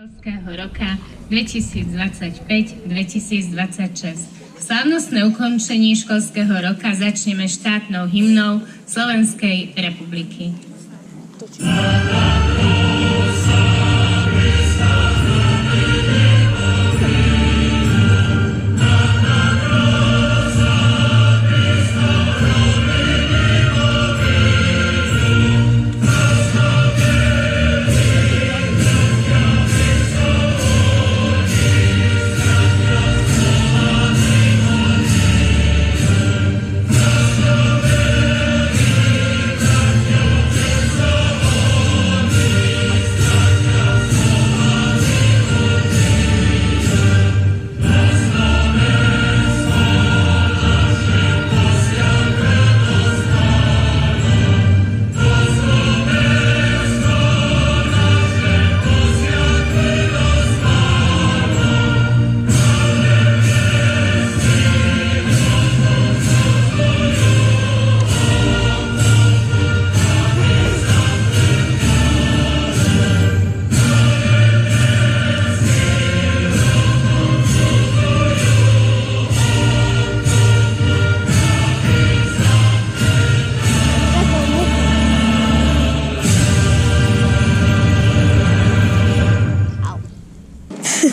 školského roka 2025-2026. V slávnostné ukončení školského roka začneme štátnou hymnou Slovenskej republiky.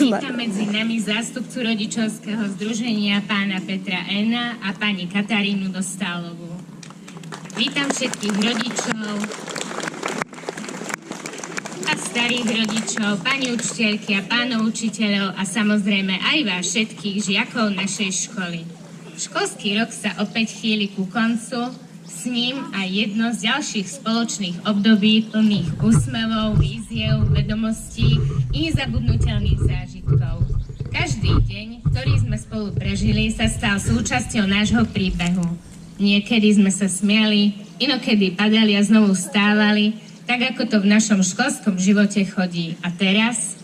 Vítam medzi nami zástupcu rodičovského združenia pána Petra Ena a pani Katarínu Dostálovú. Vítam všetkých rodičov a starých rodičov, pani učiteľky a pánov učiteľov a samozrejme aj vás všetkých žiakov našej školy. Školský rok sa opäť chýli ku koncu, s ním aj jedno z ďalších spoločných období plných úsmevov, víziev, vedomostí i nezabudnutelných zážitkov. Každý deň, ktorý sme spolu prežili, sa stal súčasťou nášho príbehu. Niekedy sme sa smiali, inokedy padali a znovu vstávali, tak ako to v našom školskom živote chodí. A teraz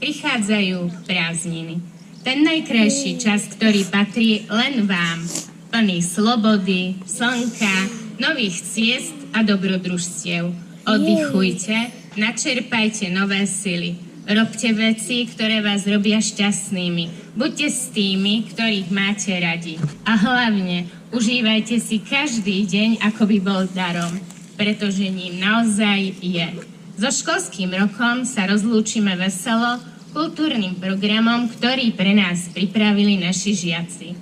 prichádzajú prázdniny. Ten najkrajší čas, ktorý patrí len vám. Plný slobody, slnka, nových ciest a dobrodružstiev. Oddychujte, načerpajte nové sily. Robte veci, ktoré vás robia šťastnými. Buďte s tými, ktorých máte radi. A hlavne, užívajte si každý deň, ako by bol darom, pretože ním naozaj je. So školským rokom sa rozlúčime veselo kultúrnym programom, ktorý pre nás pripravili naši žiaci.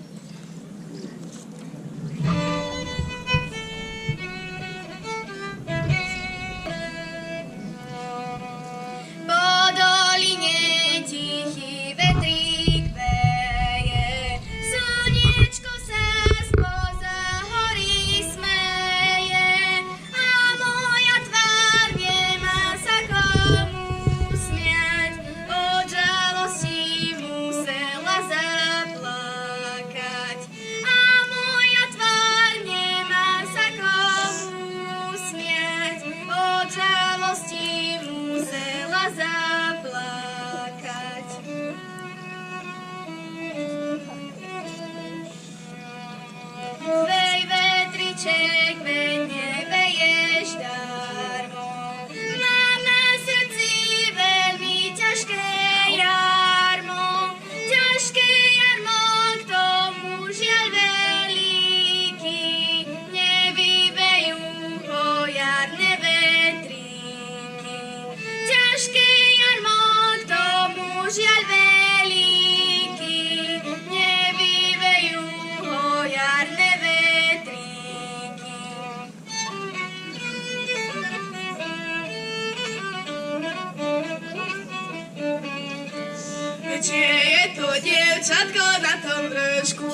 Dievčatko na tom rožku,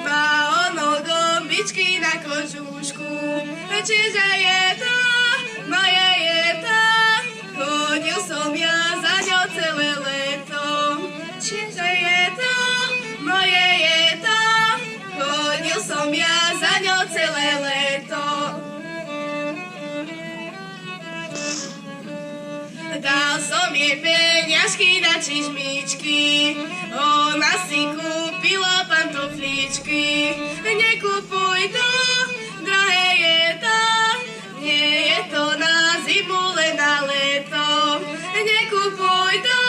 má ono gombičky na kožušku. Čiže je to, moje je to, chodil som ja za ňou celé leto. Čiže je to, moje je to, chodil som ja za ňou celé leto. Dal som jej peňažky na čižmičky, ona si kúpila pantofličky. Nekupuj to, drahé je to, nie je to na zimu, len na leto. Nekupuj to,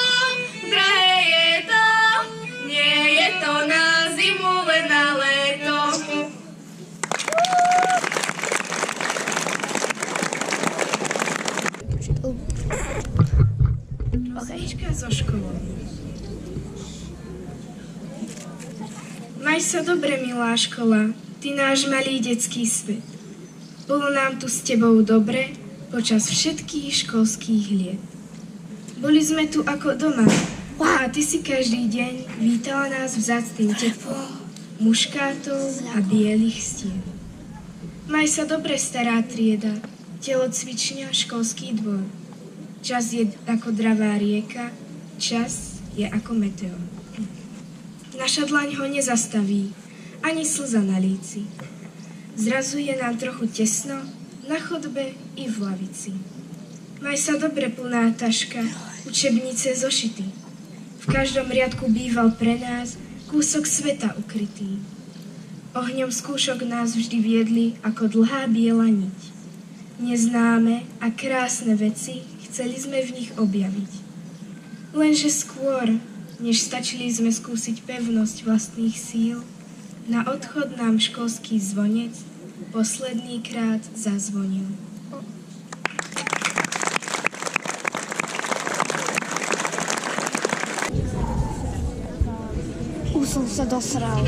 Rozlúčka so školou. Maj sa dobre, milá škola, ty náš malý detský svet. Bolo nám tu s tebou dobre počas všetkých školských liet. Boli sme tu ako doma a ty si každý deň vítala nás vzácným teplom, muškátov a bielých stien. Maj sa dobre, stará trieda, telocvičňa, školský dvor. Čas je ako dravá rieka, čas je ako meteor. Naša dlaň ho nezastaví, ani slza na líci. Zrazu je nám trochu tesno, na chodbe i v lavici. Maj sa dobre, plná taška, učebnice, zošity. V každom riadku býval pre nás kúsok sveta ukrytý. Ohňom skúšok nás vždy viedli ako dlhá biela niť. Neznáme a krásne veci chceli sme v nich objaviť. Lenže skôr, než stačili sme skúsiť pevnosť vlastných síl, na odchod nám školský zvonec posledný krát zazvonil. Už som sa dosral.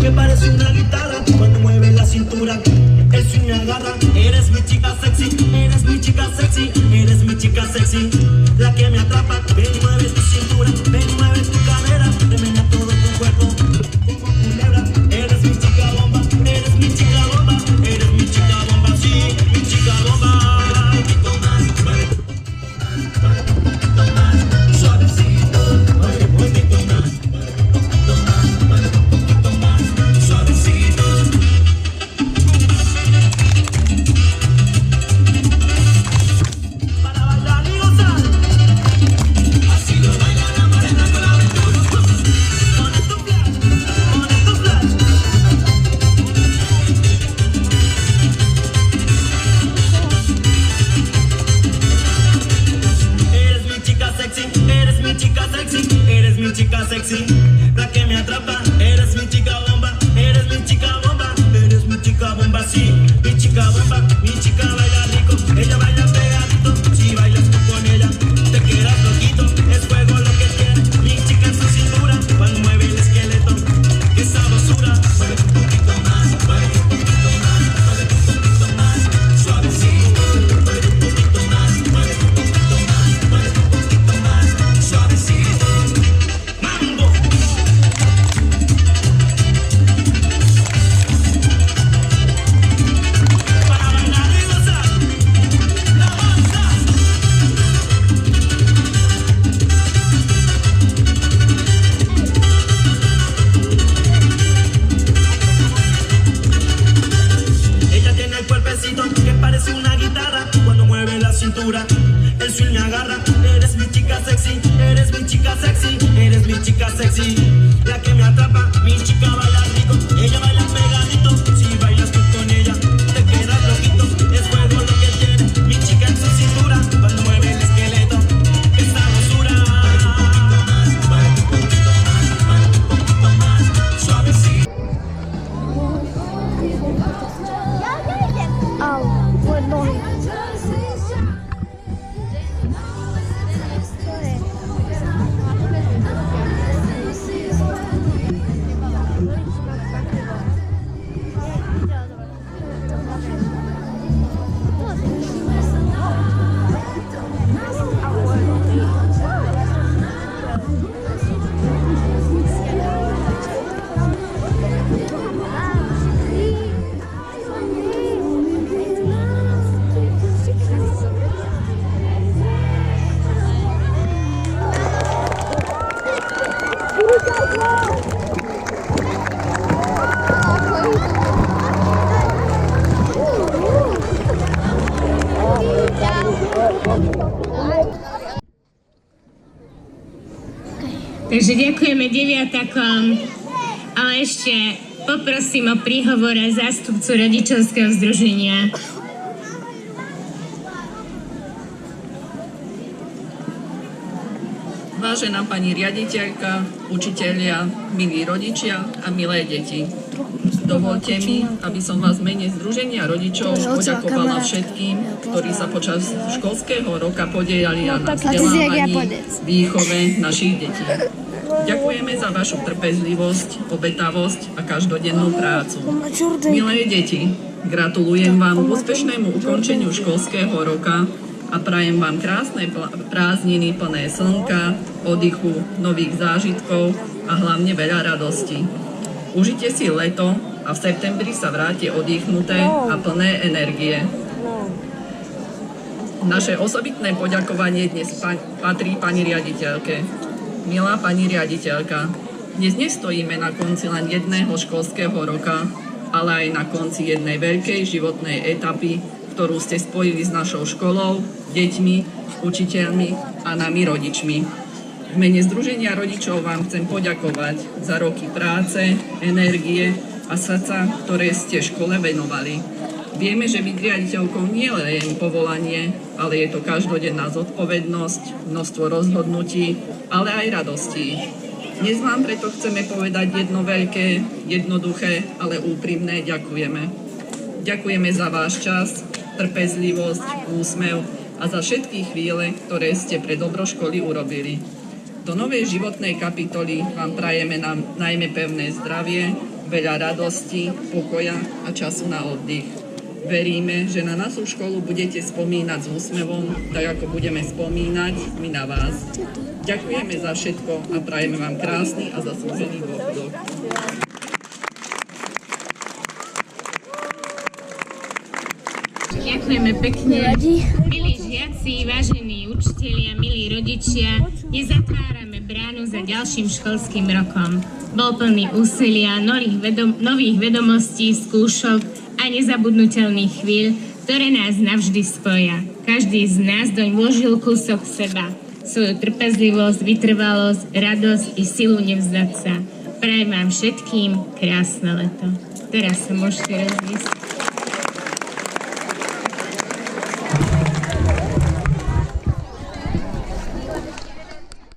Que parece una guitarra cuando mueve la cintura, el swing me agarra. Eres mi chica sexy, eres mi chica sexy, eres mi chica sexy, la que me atrapa. Ven y mueve tu cintura, ven y mueve tu cadera, remena todo tu cuerpo como culebra. Eres mi chica bomba, eres mi chica bomba, eres mi chica bomba, sí, mi chica bomba. Un poquito más, mueve un poquito más, suavecito, mueve un poquito más, mueve un poquito más, mueve un poquito más, suavecito. Para bailar y gozar, así lo baila la morena con la aventura. Pone tu flash, pone tu flash. Eres mi chica sexy, eres mi chica sexy, eres mi chica sexy, la que me atrapa. Eres mi chica bomba, eres mi chica bomba, eres mi chica bomba, sí, mi chica bomba. Mi chica baila rico, ella baila pegadito. Si bailas tú con ella, te quedas loquito. Es fuego lo que tiene mi chica en su cintura cuando mueve el esqueleto. Qué sabrosura. Mueve un poquito más, mueve un poquito más, mueve un poquito más, suavecito. Mueve un poquito más, mueve un poquito más, mueve un poquito más, suavecito. Mambo. Para bailar y gozar, la danza. Ella tiene el cuerpecito que parece una guitarra cuando mueve la cintura, el swing me agarra. Eres mi chica sexy, eres mi chica sexy, eres mi chica sexy, la que me atrapa. Mi chica baila rico, ella baila pegadito. Si bailas tú con ella, te quedas loquito. Es fuego lo que tiene mi chica en su cintura cuando mueve el esqueleto. Qué sabrosura. Mueve un poquito más, mueve un poquito más, suavecito. Au, moje nohy. Takže ďakujeme deviatakom, ale ešte Poprosím o príhovor aj zástupcu rodičovského združenia. Vážená pani riaditeľka, učitelia, milí rodičia a milé deti. Dovolte mi, aby som vás v mene Združenia rodičov poďakovala všetkým, ktorí sa počas školského roka podieľali na vzdelávaní, výchove našich detí. Ďakujeme za vašu trpezlivosť, obetavosť a každodennú prácu. Milé deti, gratulujem vám k úspešnému ukončeniu školského roka a prajem vám krásne prázdniny plné slnka, oddychu, nových zážitkov a hlavne veľa radosti. Užite si leto a v septembri sa vráte oddychnuté a plné energie. Naše osobitné poďakovanie dnes patrí pani riaditeľke. Milá pani riaditeľka, dnes nestojíme na konci len jedného školského roka, ale aj na konci jednej veľkej životnej etapy, ktorú ste spojili s našou školou, deťmi, učiteľmi a nami rodičmi. V mene Združenia rodičov vám chcem poďakovať za roky práce, energie a srdca, ktoré ste škole venovali. Vieme, že byť riaditeľkou nie je len povolanie, ale je to každodenná zodpovednosť, množstvo rozhodnutí, ale aj radostí. Dnes vám preto chceme povedať jedno veľké, jednoduché, ale úprimné ďakujeme. Ďakujeme za váš čas, trpezlivosť, úsmev a za všetky chvíle, ktoré ste pre dobro školy urobili. Do novej životnej kapitoly vám prajeme najmä pevné zdravie, veľa radosti, pokoja a času na oddych. Veríme, že na našu školu budete spomínať s úsmevom, tak ako budeme spomínať my na vás. Ďakujeme za všetko a prajeme vám krásny a zaslúžený dôchodok. Ďakujeme pekne. Milí žiaci, vážení učitelia, milí rodičia, nezatvárame bránu za ďalším školským rokom. Bol plný úsilia, nových vedomostí, skúšok a nezabudnutelných chvíľ, ktoré nás navždy spoja. Každý z nás doň vložil kúsok seba, svoju trpezlivosť, vytrvalosť, radosť i silu nevzdať sa. Prajem vám všetkým krásne leto. Teraz sa môžete rozísť.